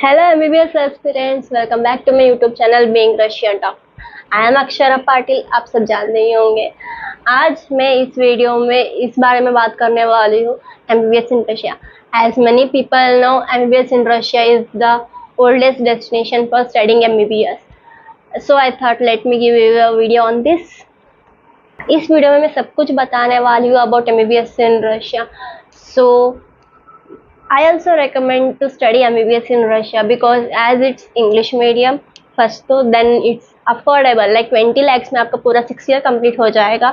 Hello MBBS aspirants, welcome back to my YouTube channel Being Russian Talk. I am Akshara Patil, आप सब जानते ही होंगे। आज मैं इस वीडियो में इस बारे में बात करने वाली हूँ MBBS in Russia. As many people know, MBBS in Russia is the oldest destination for studying MBBS. So I thought let me give you a video on this. इस वीडियो में मैं सब कुछ बताने वाली हूँ about MBBS in Russia. So I also recommend to study MBBS in Russia because as it's English medium first तो then it's affordable like 20 lakhs में आपका पूरा 6 year complete हो जाएगा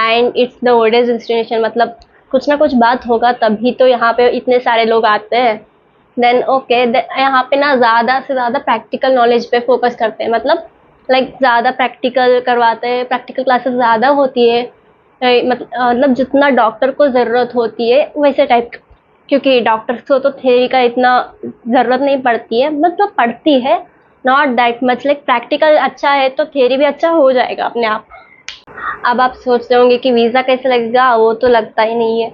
and it's the oldest destination मतलब कुछ ना कुछ बात होगा तभी तो यहाँ पे इतने सारे लोग आते हैं। then okay यहाँ पे ना ज़्यादा से ज़्यादा प्रैक्टिकल नॉलेज पे फोकस करते हैं मतलब लाइक ज़्यादा प्रैक्टिकल करवाते हैं, प्रैक्टिकल क्लासेस ज़्यादा होती है मतलब जितना डॉक्टर को ज़रूरत होती है वैसे टाइप, क्योंकि डॉक्टर्स को तो थ्योरी का इतना ज़रूरत नहीं पड़ती है मतलब पड़ती है not that much like practical अच्छा है तो थ्योरी भी अच्छा हो जाएगा अपने आप। अब आप सोच रहे होंगे कि वीज़ा कैसे लगेगा, वो तो लगता ही नहीं है।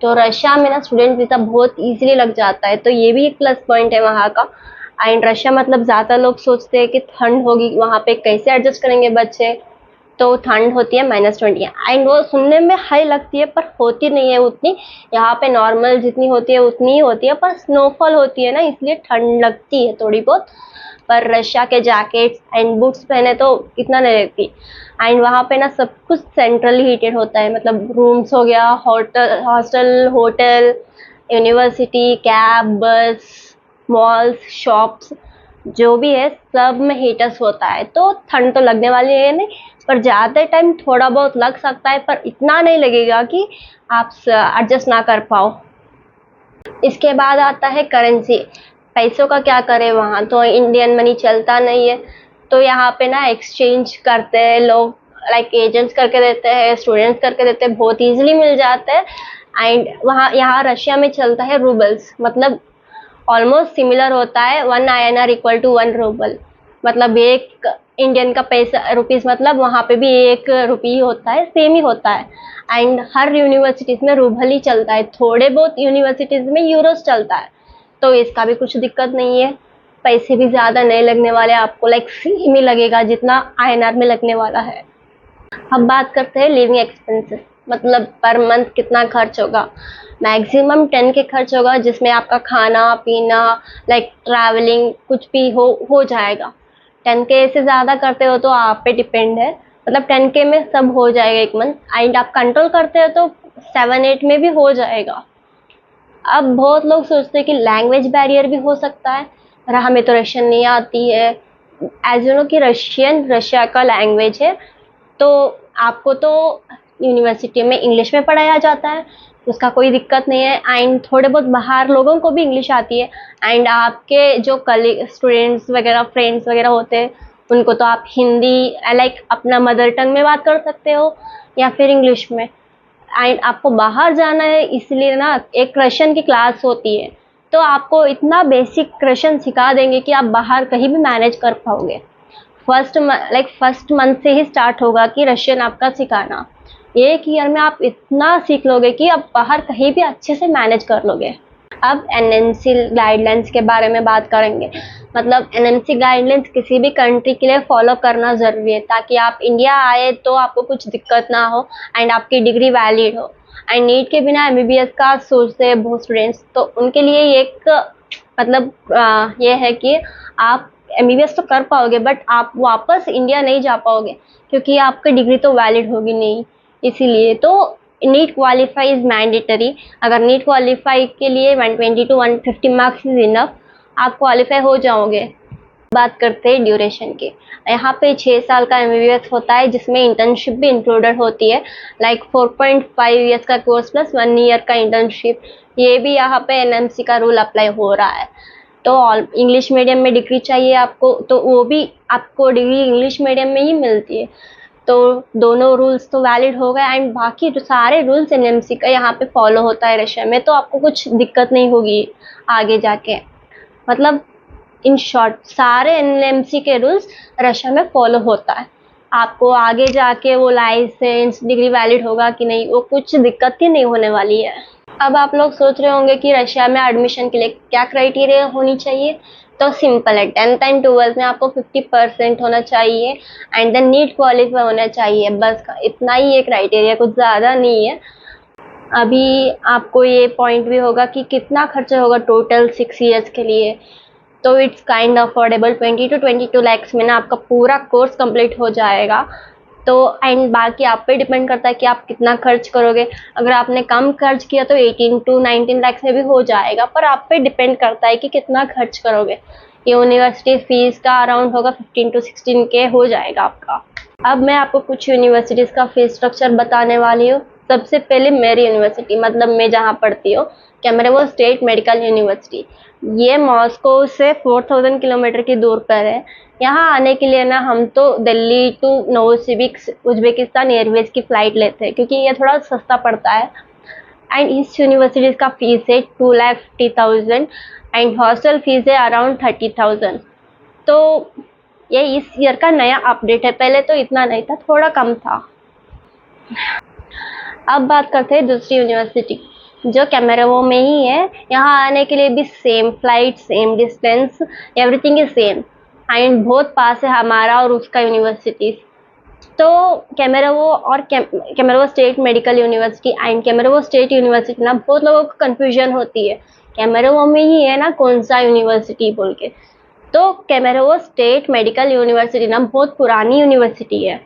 तो रशिया में ना स्टूडेंट वीज़ा बहुत ईजिली लग जाता है तो ये भी एक प्लस पॉइंट है वहाँ का। एंड रशिया मतलब ज़्यादा लोग सोचते हैं कि ठंड होगी वहाँ पे, कैसे एडजस्ट करेंगे बच्चे, तो ठंड होती है -20 एंड वो सुनने में हाई लगती है पर होती नहीं है उतनी। यहाँ पे नॉर्मल जितनी होती है उतनी ही होती है, पर स्नोफॉल होती है ना इसलिए ठंड लगती है थोड़ी बहुत। पर रशिया के जैकेट्स एंड बूट्स पहने तो इतना नहीं लगती। एंड वहाँ पे ना सब कुछ सेंट्रली हीटेड होता है मतलब रूम्स हो गया, हॉस्टल, होटल, यूनिवर्सिटी, कैब, बस, मॉल्स, शॉप्स जो भी है सब में हीटर्स होता है तो ठंड तो लगने वाली है नहीं, पर ज़्यादा टाइम थोड़ा बहुत लग सकता है पर इतना नहीं लगेगा कि आप एडजस्ट ना कर पाओ। इसके बाद आता है करेंसी। पैसों का क्या करें, वहाँ तो इंडियन मनी चलता नहीं है तो यहाँ पे ना एक्सचेंज करते हैं लोग, लाइक एजेंट्स करके देते हैं, स्टूडेंट्स करके देते हैं, बहुत ईजिली मिल जाते हैं। एंड वहाँ यहाँ रशिया में चलता है रूबल्स मतलब ऑलमोस्ट सिमिलर होता है 1 INR इक्वल टू 1 रूबल मतलब एक इंडियन का पैसा रुपीज़ मतलब वहाँ पे भी 1 रुपये होता है, सेम ही होता है। एंड हर यूनिवर्सिटीज़ में रूबल ही चलता है, थोड़े बहुत यूनिवर्सिटीज़ में यूरोस चलता है तो इसका भी कुछ दिक्कत नहीं है। पैसे भी ज़्यादा नहीं लगने वाले आपको, लाइक सेम ही लगेगा जितना INR में लगने वाला है। अब बात करते हैं लिविंग एक्सपेंसेस मतलब पर मंथ कितना खर्च होगा। मैक्सिमम 10 के खर्च होगा जिसमें आपका खाना पीना लाइक ट्रैवलिंग कुछ भी हो जाएगा। 10 के से ज़्यादा करते हो तो आप पे डिपेंड है, मतलब 10 के में सब हो जाएगा एक मंथ। एंड आप कंट्रोल करते हो तो 7-8 में भी हो जाएगा। अब बहुत लोग सोचते हैं कि लैंग्वेज बैरियर भी हो सकता है, और हमें तो रशियन नहीं आती है। एज यू नो कि रशियन रशिया का लैंग्वेज है तो आपको तो यूनिवर्सिटी में इंग्लिश में पढ़ाया जाता है, उसका कोई दिक्कत नहीं है। एंड थोड़े बहुत बाहर लोगों को भी इंग्लिश आती है एंड आपके जो कलीग स्टूडेंट्स वगैरह फ्रेंड्स वगैरह होते हैं उनको तो आप हिंदी लाइक अपना मदर टंग में बात कर सकते हो या फिर इंग्लिश में। एंड आपको बाहर जाना है इसलिए ना एक रशियन की क्लास होती है तो आपको इतना बेसिक रशियन सिखा देंगे कि आप बाहर कहीं भी मैनेज कर पाओगे। फर्स्ट मंथ से ही स्टार्ट होगा कि रशियन आपका सिखाना। 1 ईयर में आप इतना सीख लोगे कि आप बाहर कहीं भी अच्छे से मैनेज कर लोगे। अब एनएमसी गाइडलाइंस के बारे में बात करेंगे। मतलब एनएमसी गाइडलाइंस किसी भी कंट्री के लिए फॉलो करना ज़रूरी है ताकि आप इंडिया आए तो आपको कुछ दिक्कत ना हो एंड आपकी डिग्री वैलिड हो। एंड नीट के बिना एमबीबीएस का सोचते हैं बहुत स्टूडेंट्स तो उनके लिए एक मतलब ये है कि आप एमबीबीएस तो कर पाओगे बट आप वापस इंडिया नहीं जा पाओगे क्योंकि आपकी डिग्री तो वैलिड होगी नहीं। इसीलिए तो नीट क्वालिफाई इज़ मैंडेटरी। अगर नीट क्वालिफाई के लिए 120 to 150 मार्क्स इज इनफ, आप क्वालिफाई हो जाओगे। बात करते हैं ड्यूरेशन की। यहाँ पे 6 साल का एमबीबीएस होता है जिसमें इंटर्नशिप भी इंक्लूडेड होती है, लाइक 4.5 ईयर्स का कोर्स प्लस 1 ईयर का इंटर्नशिप। ये भी यहाँ पे एनएमसी का रूल अप्लाई हो रहा है। तो इंग्लिश मीडियम में डिग्री चाहिए आपको तो वो भी आपको डिग्री इंग्लिश मीडियम में ही मिलती है। तो दोनों रूल्स तो वैलिड हो गए एंड बाकी जो सारे रूल्स एनएमसी का यहाँ पे फॉलो होता है रशिया में तो आपको कुछ दिक्कत नहीं होगी आगे जाके। मतलब इन शॉर्ट सारे एनएमसी के रूल्स रशिया में फॉलो होता है। आपको आगे जाके वो लाइसेंस डिग्री वैलिड होगा कि नहीं वो कुछ दिक्कत ही नहीं होने वाली है। अब आप लोग सोच रहे होंगे कि रशिया में एडमिशन के लिए क्या क्राइटेरिया होनी चाहिए। तो सिंपल है, 10th एंड 12th में आपको 50% होना चाहिए एंड देन नीट क्वालिफाई होना चाहिए, बस इतना ही है क्राइटेरिया, कुछ ज़्यादा नहीं है। अभी आपको ये पॉइंट भी होगा कि कितना खर्चा होगा टोटल 6 ईयर्स के लिए, तो it's kind affordable, 20 to 22 lakhs में ना आपका पूरा कोर्स कंप्लीट हो जाएगा। तो एंड बाकी आप पे डिपेंड करता है कि आप कितना खर्च करोगे। अगर आपने कम खर्च किया तो 18 to 19 lakhs में भी हो जाएगा, पर आप पे डिपेंड करता है कि कितना खर्च करोगे। यूनिवर्सिटी फीस का अराउंड होगा 15 to 16K हो जाएगा आपका। अब मैं आपको कुछ यूनिवर्सिटीज़ का फीस स्ट्रक्चर बताने वाली हूँ। सबसे पहले मेरी यूनिवर्सिटी, मतलब मैं जहाँ पढ़ती हूँ, कैमरेवो स्टेट मेडिकल यूनिवर्सिटी, ये मॉस्को से 4000 किलोमीटर की दूर पर है। यहाँ आने के लिए ना हम तो Delhi to Novosibirsk Uzbekistan airways की फ़्लाइट लेते हैं, क्योंकि ये थोड़ा सस्ता पड़ता है। एंड इस यूनिवर्सिटी का फीस है 2,50,000 एंड हॉस्टल फीस है अराउंड 30,000। तो ये इस ईयर का नया अपडेट है, पहले तो इतना नहीं था, थोड़ा कम था। अब बात करते हैं दूसरी यूनिवर्सिटी जो कैमरेवो में ही है। यहाँ आने के लिए भी same flight, same distance, everything is same and बहुत पास है हमारा और उसका यूनिवर्सिटी। तो कैमरेवो और Kemerovo state medical university and Kemerovo state university ना बहुत लोगों को कन्फ्यूजन होती है, कैमरेवो में ही है ना कौन सा यूनिवर्सिटी बोल के। तो कैमरेवो स्टेट मेडिकल यूनिवर्सिटी ना बहुत पुरानी यूनिवर्सिटी है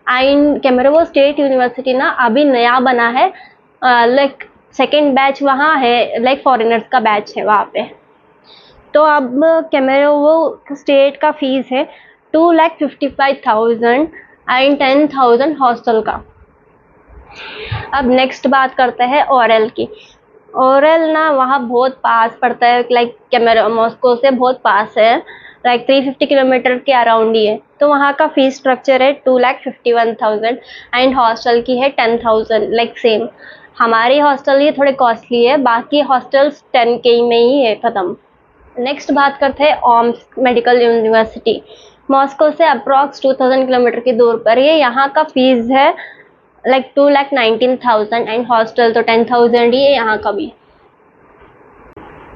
एंड कैमरेवो स्टेट यूनिवर्सिटी ना अभी नया बना है, लाइक सेकेंड बैच वहाँ है, लाइक फॉरेनर्स का बैच है वहाँ पे। तो अब कैमरेवो स्टेट का फीस है 2,55,000 एंड 10,000 हॉस्टल का। अब नेक्स्ट बात करते हैं ओरेल की। ओरेल ना वहाँ बहुत पास पड़ता है, लाइक कैमरा मॉस्को से बहुत पास है, लाइक 350 किलोमीटर के अराउंड ही है। तो वहाँ का फीस स्ट्रक्चर है 2,51,000 एंड हॉस्टल की है 10,000, लाइक सेम। हमारी हॉस्टल ये थोड़े कॉस्टली है, बाकी हॉस्टल्स 10K में ही है ख़त्म। नेक्स्ट बात करते हैं ओम्स मेडिकल यूनिवर्सिटी, मॉस्को से अप्रॉक्स 2000 किलोमीटर की दूर पर। ये यहाँ का फीस है लाइक 2,19,000 एंड हॉस्टल तो 10,000 ही है यहाँ का भी।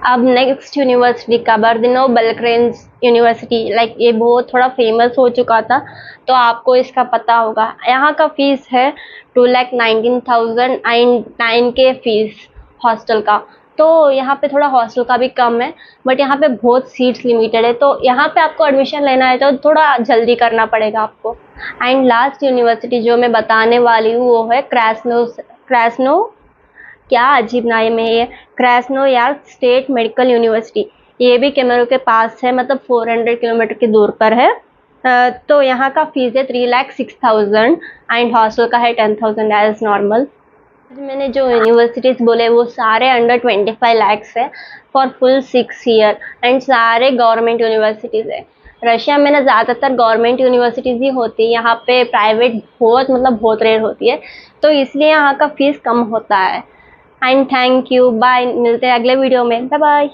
अब नेक्स्ट यूनिवर्सिटी काबर्दिनो बल्करेंज यूनिवर्सिटी, लाइक ये बहुत थोड़ा फेमस हो चुका था, तो आपको इसका पता होगा। यहाँ का फीस है 2,19,000 एंड 9K फीस हॉस्टल का। तो यहाँ पे थोड़ा हॉस्टल का भी कम है, बट यहाँ पे बहुत सीट्स लिमिटेड है, तो यहाँ पे आपको एडमिशन लेना है तो थोड़ा जल्दी करना पड़ेगा आपको। एंड लास्ट यूनिवर्सिटी जो मैं बताने वाली हूँ वो है क्रास्नो, क्या अजीब नाम है ये, क्रास्नोयार्स्क स्टेट मेडिकल यूनिवर्सिटी। ये भी कैमरो के पास है, मतलब 400 किलोमीटर की दूर पर है। तो यहाँ का फीस है 3,06,000 एंड हॉस्टल का है 10,000 एज नॉर्मल। मैंने जो यूनिवर्सिटीज़ बोले वो सारे अंडर 25 lakhs है फॉर फुल 6 ईयर एंड सारे गवर्नमेंट यूनिवर्सिटीज़ है। रशिया में ना ज़्यादातर गवर्नमेंट यूनिवर्सिटीज़ ही होती है, यहाँ पे प्राइवेट बहुत मतलब बहुत रेयर होती है, तो इसलिए यहाँ का फीस कम होता है। एंड थैंक यू, बाय, मिलते हैं अगले वीडियो में, बाय बाय।